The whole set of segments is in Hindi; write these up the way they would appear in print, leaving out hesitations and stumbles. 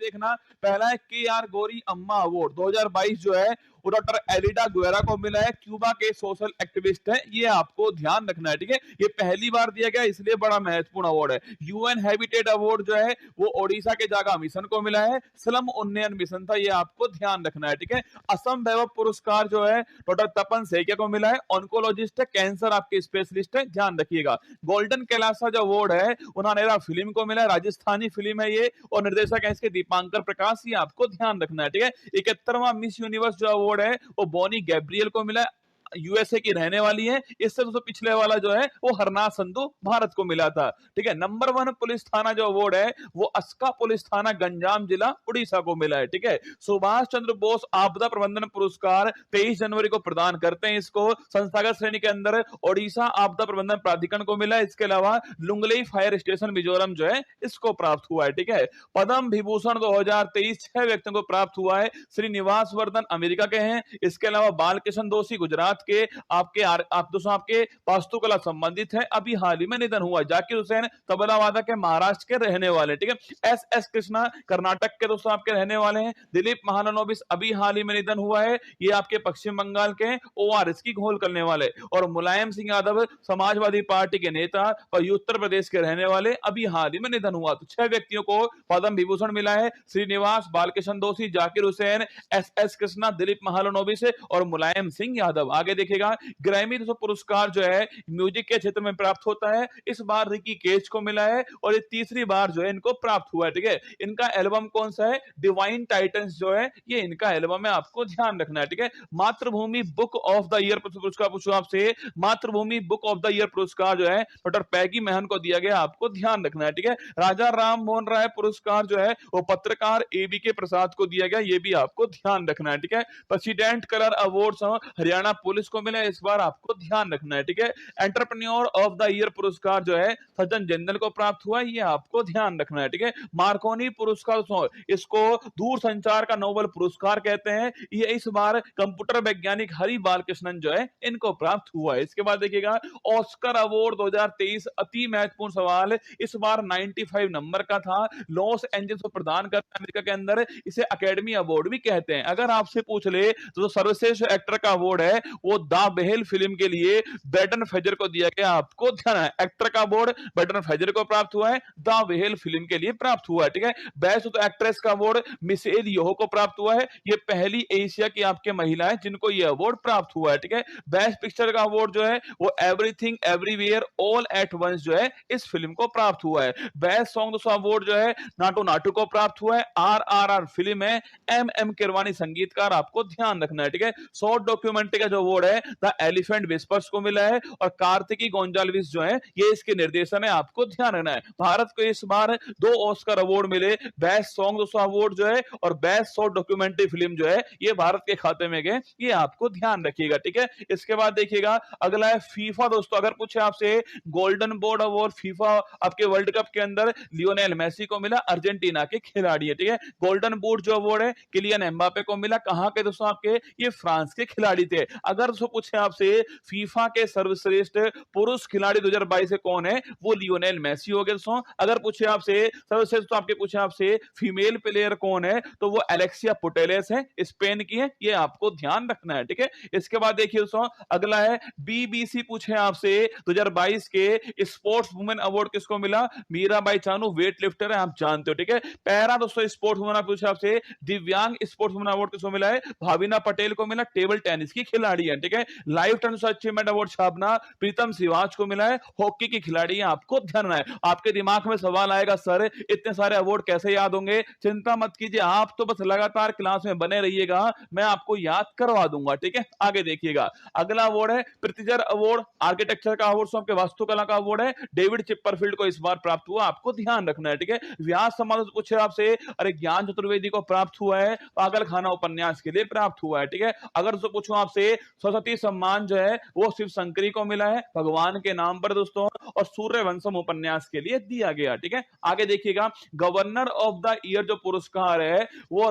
देखना। पहला है के आर गौरी अम्मा अवार्ड 2022 जो है वो डॉक्टर एलिडा गुएरा को मिला है। क्यूबा के सोशल एक्टिविस्ट है, ये आपको ध्यान रखना है, ठीक है। ये पहली बार दिया गया इसलिए बड़ा महत्वपूर्ण अवार्ड है। यूएन हैबिटेट अवार्ड जो है वो ओडिशा के जागा मिशन को मिला है। स्लम उन्नयन मिशन था, ये आपको ध्यान रखना है, ठीक है। असम वैभव पुरस्कार जो है डॉक्टर तपन सेकिया को मिला है। ऑन्कोलॉजिस्ट है, कैंसर आपके स्पेशलिस्ट है, ध्यान रखिएगा। गोल्डन कैलासा जो अवार्ड है उन्होंने फिल्म को मिला है, राजस्थानी फिल्म है ये, और निर्देशक है इसके दीपांकर प्रकाश, ये आपको ध्यान रखना है, ठीक है। 71वां मिस यूनिवर्स जो अवार्ड है वो बॉनी गैब्रियल को मिला है, यूएसए की रहने वाली है। इससे तो पिछले वाला जो है वो हरनाथ संधू भारत को मिला था, ठीक है। नंबर 1 पुलिस थाना जो अवार्ड है वो अस्का पुलिस थाना गंजाम जिला उड़ीसा को मिला है, ठीक है। सुभाष चंद्र बोस आपदा प्रबंधन पुरस्कार 23 जनवरी को प्रदान करते हैं, इसको संस्थागत श्रेणी के अंदर ओडिशा आपदा प्रबंधन प्राधिकरण को मिला है। इसके अलावा लुंगलेई फायर स्टेशन मिजोरम जो है इसको प्राप्त हुआ है, ठीक है। पद्म विभूषण 2023 6 व्यक्तियों को प्राप्त हुआ है। श्रीनिवास वर्धन अमेरिका के हैं। इसके अलावा बालकृष्ण दोषी गुजरात के आपके वास्तुकला संबंधित है, अभी हाल ही में निधन हुआ। जाकिर हुसैन तबला वादक के महाराष्ट्र के रहने वाले, ठीक है। एस एस कृष्णा कर्नाटक के दोस्तों आपके रहने वाले हैं। दिलीप महालनोबिस अभी हाल ही में निधन हुआ है, ये आपके पश्चिम बंगाल के ओआरएस की घोल करने वाले। और मुलायम सिंह यादव समाजवादी पार्टी के नेता और उत्तर प्रदेश के रहने वाले, अभी हाल ही में निधन हुआ। तो 6 व्यक्तियों को पद्म विभूषण मिला है। श्रीनिवास, बालकृष्ण दोषी, जाकिर हुसैन, एस एस कृष्णा, दिलीप महालनोबिस और मुलायम सिंह यादव। आगे देखिएगा, ग्रैमी पुरस्कार जो है म्यूजिक के क्षेत्र में प्राप्त होता है, इस बार रिकी केज को मिला है और ये तीसरी बार जो है इनको प्राप्त हुआ है, ठीक है। इनका एल्बम कौन सा है? डिवाइन टाइटंस जो है ये इनका एल्बम है, आपको ध्यान रखना है, ठीक है। मातृभूमि बुक ऑफ द ईयर पुरस्कार पूछो आपसे, मातृभूमि बुक ऑफ द ईयर पुरस्कार जो है डॉक्टर पैगी महन को दिया गया, आपको ध्यान रखना है, ठीक है। राजा राम मोहन राय पुरस्कार जो है वो पत्रकार एबी के प्रसाद को दिया गया, ये भी आपको ध्यान रखना है, ठीक है। President colour award Haryana police को मिला, इस बार आपको ध्यान रखना है, ठीक है। एंटरप्रेन्योर ऑफ द ईयर पुरस्कार जो है सज्जन जिंदल को प्राप्त हुआ, ये आपको ध्यान रखना है, ठीक है। मार्कोनी पुरस्कार इसको दूरसंचार का नोबेल पुरस्कार कहते हैं, ये इस बार कंप्यूटर वैज्ञानिक हरि बालकृष्णन जो है इनको प्राप्त हुआ है। इसके बाद देखिएगा, ऑस्कर अवार्ड 2023 अति महत्वपूर्ण सवाल, इस बार 95 नंबर का था, लॉस एंजल्स को प्रदान करते हैं अमेरिका के अंदर, इसे अकेडमी अवार्ड भी कहते हैं। अगर आपसे पूछ ले तो सर्वश्रेष्ठ एक्टर का अवार्ड है वो द बेहल फिल्म के लिए ब्रेंडन फ्रेजर को दिया गया, आपको ध्यान है। एक्टर का अवार्ड ब्रेंडन फ्रेजर को प्राप्त हुआ है, द बेहल फिल्म के लिए प्राप्त हुआ है, ठीक है। बेस्ट एक्ट्रेस का अवार्ड मिशेल योहो को प्राप्त हुआ है, ये पहली एशिया की आपके महिला है जिनको ये अवार्ड प्राप्त हुआ है, ठीक है। बेस्ट पिक्चर का अवार्ड जो है वो everything everywhere all at once जो है इस फिल्म को प्राप्त हुआ है। बेस्ट सॉन्ग दोस्तों अवार्ड जो है नाटू नाटू को प्राप्त हुआ है, आरआरआर फिल्म है, एम किरवानी संगीतकार, आपको ध्यान रखना है, ठीक है। शॉर्ट डॉक्यूमेंट्री का जो अवार्ड है द एलिफेंट विस्पर्स को मिला है, और कार्तिकी गोंजाल्विस जो है ये इसके निर्देशन है, आपको ध्यान रखना है। भारत को इस बार 2 ऑस्कर अवार्ड मिले, बेस्ट सॉन्ग दोस्तों अवार्ड जो है और बेस्ट शॉर्ट डॉक्यूमेंट्री फिल्म जो है ये भारत के खाते में गए, ये आपको ध्यान रखिएगा, ठीक है। इसके बाद देखिएगा, अगला है फीफा दोस्तों। अगर पूछे आपसे गोल्डन बॉल अवार्ड फीफा आपके वर्ल्ड कप के अंदर लियोनेल मेसी को मिला, अर्जेंटीना के खिलाड़ी है, ठीक है। गोल्डन बूट जो अवार्ड है किलियन एम्बापे को मिला, कहां के दोस्तों आपके, ये फ्रांस के खिलाड़ी थे। अगर दोस्तों पूछे आपसे फीफा के सर्वश्रेष्ठ पुरुष खिलाड़ी 2022 से कौन है, वो लियोनेल मेसी हो गए दोस्तों। अगर पूछे आपसे सर्वश्रेष्ठ, तो आपके पूछे आपसे फीमेल प्लेयर कौन है, तो वो एलेक्सिया पुटेलेस है, स्पेन की है, ये आपको ध्यान रखना है, ठीक है। इसके बाद देखिए दोस्तों, अगला है बीबीसी पूछे आपसे 2022 के स्पोर्ट्स वुमेन अवार्ड किसको मिला, मीराबाई चानू वेट लिफ्टर है, आप जानते हो, ठीक है। पैरा दोस्तों स्पोर्ट्स वुमेन पूछे आपसे दिव्यांग स्पोर्ट्स वुमेन अवार्ड किसको मिला है, भाविना पटेल को मिला, टेबल टेनिस की खिलाड़ी है, ठीक है। लाइफ टाइम अचीवमेंट अवार्ड छापना प्रीतम सिवाच को मिला है, हॉकी की खिलाड़ी है, आपको ध्यान रखना है। आपके दिमाग में सवाल आएगा, सर इतने सारे अवार्ड कैसे याद होंगे? चिंता मत कीजिए, आप तो बस लगातार क्लास में बने रहिएगा, मैं आपको याद करवा दूंगा, ठीक है। आगे देखिएगा, अगला अवार्ड है प्रितिजर अवार्ड, आर्किटेक्चर का अवार्ड, आपके वास्तुकला का अवार्ड है, डेविड चिपरफील्ड को इस बार प्राप्त हुआ, आपको ध्यान रखना है, ठीक है। व्यास सम्मान पूछे आपसे, अरे ज्ञान चतुर्वेदी को प्राप्त हुआ है, पागल खाना उपन्यास के लिए प्राप्त हुआ है, ठीक है। अगर पूछूं आपसे सरस्वती सम्मान जो है वो शिव शंकरी को मिला है भगवान के नाम पर दोस्तों, और सूर्यवंशम उपन्यास के लिए दिया गया। ठीक है, आगे देखिएगा, गवर्नर ऑफ द ईयर जो पुरस्कार है वो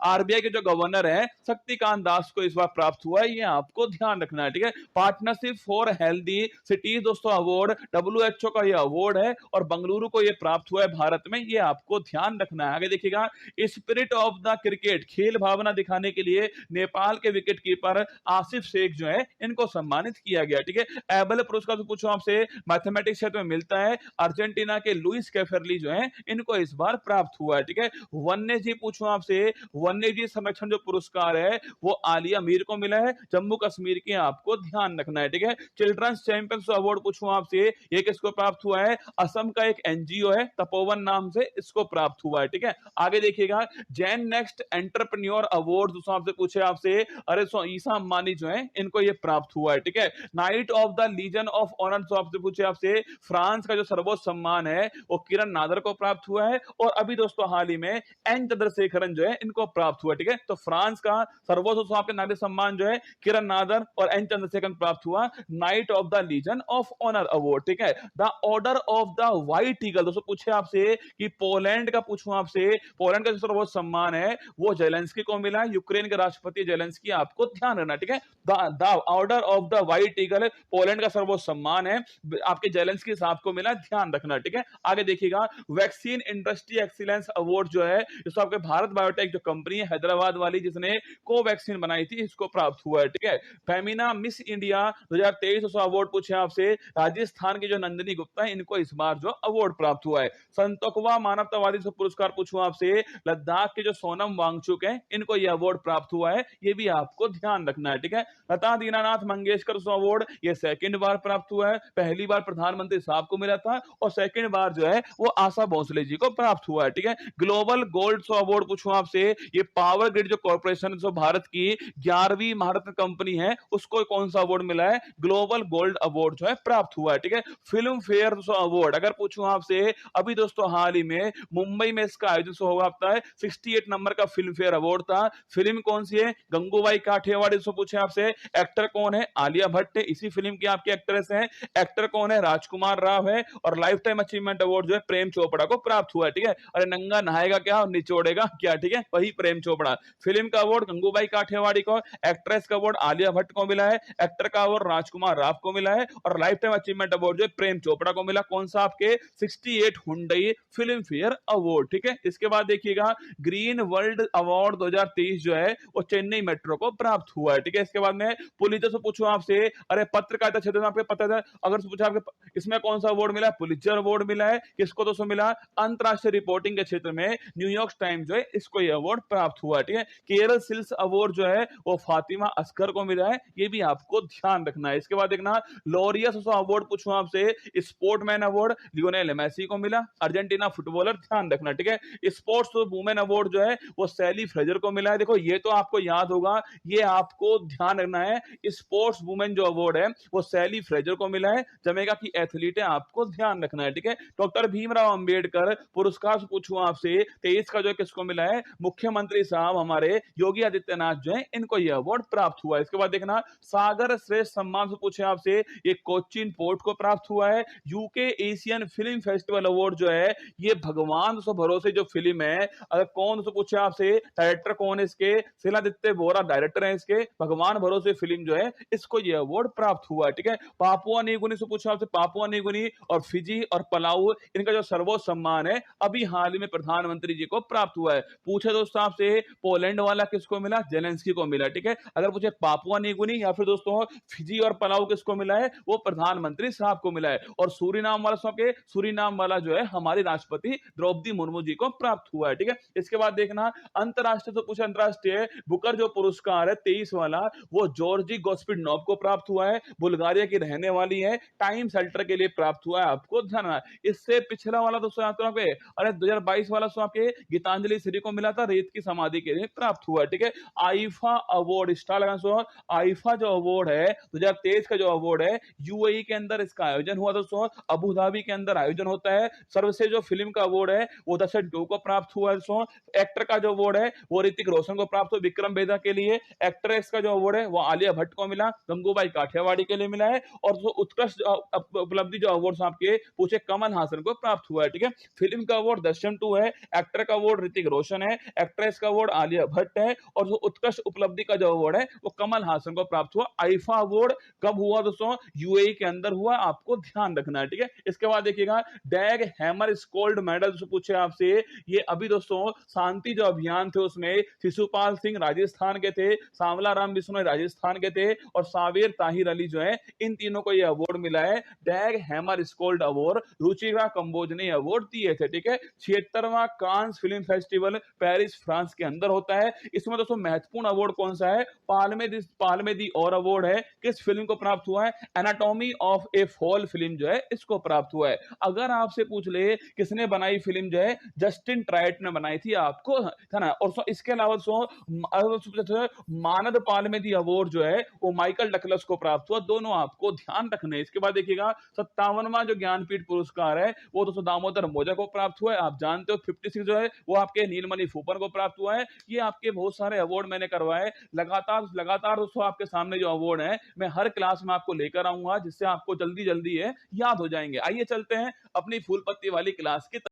आरबीआई के जो गवर्नर है शक्तिकांत दास को इस बार प्राप्त हुआ है, ये आपको ध्यान रखना है। ठीक है, पार्टनरशिप फॉर हेल्दी सिटीज दोस्तों अवार्ड डब्ल्यूएचओ का ये अवार्ड है और बंगलुरु को ये प्राप्त हुआ है भारत में, ये आपको ध्यान रखना है। आगे देखिएगा, स्पिरिट ऑफ द क्रिकेट खेल भावना दिखाने के लिए नेपाल के विकेट कीपर आसिफ शेख जो है इनको सम्मानित किया गया। ठीक है, एबल पुरस्कार तो पूछो आपसे मैथमेटिक्स क्षेत्र में मिलता है, अर्जेंटीना के लुइस कैफरली जो है इनको इस बार प्राप्त हुआ है। ठीक है, वन्य जीव पूछो आपसे, वन्य जीव संरक्षण जो पुरस्कार है वो आलिया मीर को मिला है, जम्मू कश्मीर के, आपको ध्यान रखना है। ठीक है, चिल्ड्रंस चैंपियंस अवार्ड पूछूं आपसे, ये किसको प्राप्त हुआ है, असम का एक एनजीओ है तपोवन नाम से, इसको प्राप्त हुआ है। ठीक है, आगे देखिएगा, जैन नेक्स्ट एंटरप्रेन्योर अवार्ड दोस्तों आपसे पूछे आपसे, अरे ईसा अंबानी जो है इनको ये प्राप्त हुआ है। ठीक है, knight of the legion of honour जो आपसे पूछे आपसे, फ्रांस का जो सर्वोच्च सम्मान है वो किरण नादर को प्राप्त हुआ है, और अभी दोस्तों हाल ही में एन चंद्रशेखरन जो है इनको प्राप्त हुआ। ठीक है, तो फ्रांस का सर्वोच्च आपके नागरिक सम्मान जो है किरण नादर और एन चंद्रशेखरन प्राप्त हुआ, knight of the legion of honour award. ठीक है, the order of the white eagle दोस्तों पूछे आपसे कि पोलैंड का पूछूं आपसे, पोलैंड का जो सर्वोच्च सम्मान है वो जेलेंस्की को मिला है, यूक्रेन के राष्ट्रपति जेलेंस्की, आपको ध्यान रखना। ठीक है, the order of the white eagle Poland का सर्वोच्च सम्मान है, आपके जेलेंस्की साहब को मिला, ध्यान रखना। ठीक है, आगे देखिएगा, वैक्सीन इंडस्ट्री एक्सीलेंस अवार्ड जो है जिसको आपके भारत बायोटेक जो कंपनी है हैदराबाद वाली जिसने कोवैक्सीन बनाई थी इसको प्राप्त हुआ है। ठीक है, फेमिना मिस इंडिया 2023 अवार्ड पूछे आपसे, राजस्थान की जो नंदिनी गुप्ता है इनको इस बार जो अवार्ड प्राप्त हुआ है। संतोखवा मानवतावादी पुरस्कार पूछूं आपसे, लद्दाख के जो सोनम वांगचुक है इनको यह अवार्ड प्राप्त हुआ है, ये भी आपको ध्यान रखना है। ठीक है, लता दीनानाथ मंगेशकर अवार्ड ये सेकंड बार प्राप्त हुआ है, पहली बार प्रधानमंत्री साहब को मिला था और सेकंड बार जो है वो आशा भोसले जी को प्राप्त हुआ है। ठीक है, ग्लोबल गोल्ड अवार्ड पूछूं आपसे, ये पावर ग्रिड जो कॉर्पोरेशन जो भारत की 11वीं महारत्न कंपनी है उसको कौन सा अवार्ड मिला है, ग्लोबल गोल्ड अवार्ड जो है प्राप्त हुआ है। ठीक है, फिल्म फेयर अवार्ड अगर पूछूं आपसे, अभी दोस्तों हाल ही में मुंबई में इसका आयोजन हुआ है, 68 नंबर का फिल्म फेयर अवार्ड था, फिल्म कौन सी है, गंगूबाई काठियावाड़ी से पूछे आपसे, एक्टर कौन है, आलिया भट्ट है, इसी फिल्म की आपकी एक्ट्रेस है, एक्टर कौन है, राजकुमार राव है, और लाइफ टाइम अचीवमेंट अवार्ड जो है प्रेम चोपड़ा को प्राप्त हुआ है। ठीक है, अरे नंगा नहाएगा क्या और निचोड़ेगा क्या, ठीक है, वही प्रेम चोपड़ा। फिल्म का अवार्ड गंगूबाई काठियावाड़ी को, एक्ट्रेस का अवार्ड आलिया भट्ट को मिला है, एक्टर का अवार्ड राजकुमार राव को मिला है, और लाइफ टाइम अचीवमेंट अवार्ड जो है प्रेम चोपड़ा को मिला, कौन सा आपके 68 हुंडई फिल्म फेयर अवार्ड। ठीक है, इसके बाद देखिएगा, ग्रीन वर्ल्ड अवार्ड 2023 जो है वो चेन्नई मेट्रो को प्राप्त हुआ है। ठीक है, इसके बाद में पुलिस से पूछूं आपसे, अरे पत्रकारिता क्षेत्र में आपको पता है, अगर पूछा आपके इसमें कौन सा अवार्ड मिला है, पुलित्जर अवार्ड मिला है, किसको दोस्तों मिला, अंतरराष्ट्रीय रिपोर्टिंग के क्षेत्र में न्यूयॉर्क टाइम्स जो है इसको यह अवार्ड प्राप्त हुआ है। ठीक है, केरल सिल्स अवार्ड जो है वो फातिमा असगर को मिला है, ये भी आपको ध्यान रखना है। इसके बाद देखना, लॉरियस अवार्ड पूछूं आपसे, स्पोर्टमैन अवार्ड लियोनेल मेसी को मिला, अर्जेंटीना फुटबॉलर, ध्यान रखना। ठीक है, स्पोर्ट्स वुमेन अवार्ड जो है वो सैली फ्रेजर को मिला है, देखो ये तो आपको याद होगा, ये आपको ध्यान रखना है, स्पोर्ट्स वुमेन जो अवार्ड है वो सैली फ्रेजर को मिला है, जमेगा की एथलीट है, आपको ध्यान रखना है। ठीक है, डॉक्टर भीमराव अंबेडकर पुरस्कार पूछूं आपसे, 23 का जो है किसको मिला है, मुख्यमंत्री साहब हमारे योगी आदित्यनाथ जो है इनको यह अवार्ड प्राप्त हुआ है। इसके बाद देखना, सागर श्रेष्ठ सम्मान से पूछे आपसे, ये कोचीन पोर्ट को प्राप्त हुआ है। UK Asian film festival award जो है ये भगवान सो भरोसे जो फिल्म है, अगर कौन से पूछे आपसे, डायरेक्टर कौन है इसके, शिलादित्य बोरा डायरेक्टर है इसके, भगवान भरोसे फिल्म जो है इसको यह अवार्ड प्राप्त हुआ है। ठीक है, पापुआ न्यूगिनी से पूछा आपसे, पापुआ न्यूगिनी और फिजी और पलाऊ इनका जो सर्वोच्च सम्मान है अभी हाल ही में प्रधानमंत्री जी को प्राप्त हुआ है। पूछे दोस्तों आपसे, पोलैंड वाला किसको मिला, जेलेंस्की को मिला। ठीक है, अगर पूछे पापुआ न्यूगिनी या फिर दोस्तों फिजी और पलाऊ किसको मिला है, वो प्रधानमंत्री साहब को मिला है, और सूरीनाम वाला सबके, सूरीनाम वाला जो है हमारी राष्ट्रपति द्रौपदी मुर्मू जी को प्राप्त हुआ है। ठीक है, इसके बाद देखना, अंतरराष्ट्रीय तो पूछे, अंतरराष्ट्रीय बुकर जो पुरस्कार है 23 वाला वो जॉर्जी गोस्पिडनोव को प्राप्त हुआ है, बुल्गारिया की रहने वाली है, टाइम सेल्टर के लिए प्राप्त हुआ है, आपको ध्यान रखना। इससे पिछला वाला दोस्तों पे, अरे 2022 वाला सो आपके गीतांजलि श्री को मिला था, रेत की समाधि के लिए प्राप्त हुआ है। ठीक है, आईफा अवार्ड स्टार लगा सो, आईफा जो अवार्ड है 2023 का जो अवार्ड है यूएई के अंदर इसका आयोजन हुआ दोस्तों, अबू धाबी के अंदर आयोजन होता है। सर्वश्रेष्ठ जो फिल्म का अवार्ड है वो दशरथ 2 को प्राप्त हुआ है दोस्तों, एक्टर का जो अवार्ड है वो ऋतिक रोशन को प्राप्त हुआ विक्रम वेदा के लिए, एक्ट्रेस का जो अवार्ड अवार्ड है वो आलिया भट्ट को मिला, गंगूबाई काठियावाड़ी के लिए मिला है। और जो उत्कृष्ट उपलब्धि जो अवार्ड आपके पूछे कमल हासन को प्राप्त हुआ है। ठीक है, फिल्म का अवार्ड दृश्यम 2 है, एक्टर का अवार्ड ऋतिक रोशन है, एक्ट्रेस का अवार्ड आलिया भट्ट है, और जो उत्कृष्ट उपलब्धि का जो अवार्ड है वो कमल हासन को प्राप्त हुआ। आईफा अवार्ड कब हुआ दोस्तों? यूएई के अंदर हुआ, आपको ध्यान रखना है। ठीक है, इसके बाद देखिएगा डैग हैमर स्कोल्ड मेडल जो पूछे आपसे, ये अभी दोस्तों शांति जो अभियान थे उसमें शिशुपाल सिंह राजस्थान के थे, सांवला राम बिश्नोई राजस्थान के थे, और सावेर ताहिर अली जो है, इन तीनों को ये अवार्ड मिला है, डैग हैमर स्कोल्ड अवार्ड। रुचिरा कंबोज ने अवार्ड दिए थे। ठीक है, 76वां Cannes film festival Paris France के अंदर होता है। इसमें दोस्तों महत्वपूर्ण अवार्ड कौन सा है? पाल्मे दी और अवार्ड है, किस फिल्म को प्राप्त हुआ है? Anatomy of A fall film जो है इसको प्राप्त हुआ है। अगर आपसे पूछ ले किसने बनाई फिल्म जो है, जस्टिन ट्राइट ने बनाई थी, आपको था ना। और इसके अलावा मानद पाल्मे दी अवार्ड जो है वो माइकल डगलस को प्राप्त हुआ। दोनों आपको ध्यान रखने। इसके बाद देखिएगा 57वां जो ज्ञानपीठ पुरस्कार है वो दोस्तों दामोदर मोजा को प्राप्त हुआ है। आप जानते हो 56 जो है वो आपके नीलमणि फूपर को प्राप्त हुआ है। ये आपके बहुत सारे अवार्ड मैंने करवाए। लगातार दोस्तों आपके सामने जो अवार्ड है मैं हर क्लास में आपको लेकर आऊंगा, जिससे आपको जल्दी जल्दी है याद हो जाएंगे। आइए चलते हैं अपनी फूल पत्ती वाली क्लास की